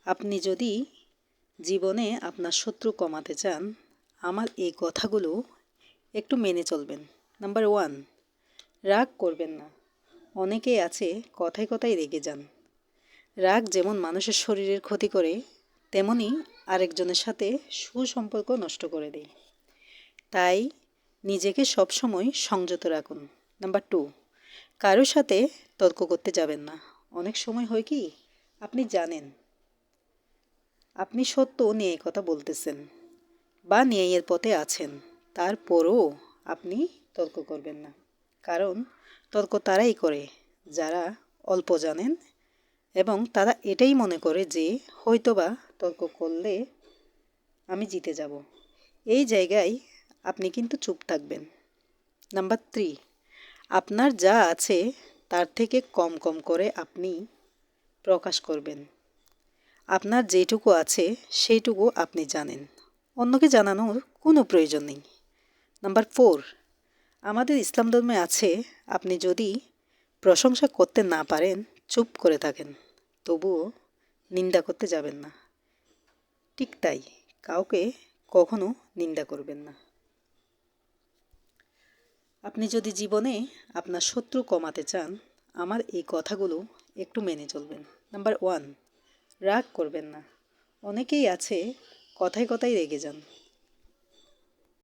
আপনি যদি জীবনে আপনার শত্রু কমাতে চান, আমার এই কথাগুলো একটু মেনে চলবেন। নাম্বার 1, রাগ করবেন না। অনেকেই আছে কথায় কথায় রেগে যান। রাগ যেমন মানুষের শরীরের ক্ষতি করে, তেমনি আরেকজনের সাথে সুসম্পর্ক নষ্ট করে দেয়। তাই নিজেকে সবসময় সংযত রাখুন। নাম্বার 2, কারোর সাথে তর্ক করতে যাবেন না। অনেক সময় হয় কি, আপনি জানেন আপনি সত্য নিয়ে কথা বলতেছেন বা ন্যায়ের পথে আছেন, তারপরও আপনি তর্ক করবেন না। কারণ তর্ক তারাই করে যারা অল্প জানেন এবং তারা এটাই মনে করে যে হয়তোবা তর্ক করলে আমি জিতে যাব। এই জায়গায় আপনি কিন্তু চুপ থাকবেন। নাম্বার 3, আপনার যা আছে তার থেকে কম কম করে আপনি প্রকাশ করবেন। আপনার যেটুকু আছে সেইটুকু আপনি জানেন, অন্যকে জানানোর কোনো প্রয়োজন নেই। নাম্বার 4, আমাদের ইসলাম ধর্মে আছে আপনি যদি প্রশংসা করতে না পারেন, চুপ করে থাকেন, তবুও নিন্দা করতে যাবেন না। ঠিক তাই, কাউকে কখনো নিন্দা করবেন না। আপনি যদি জীবনে আপনার শত্রু কমাতে চান, আমার এই কথাগুলো একটু মেনে চলবেন। নাম্বার 1, রাগ করবেন না। অনেকেই আছে কথায় কথায় রেগে যান।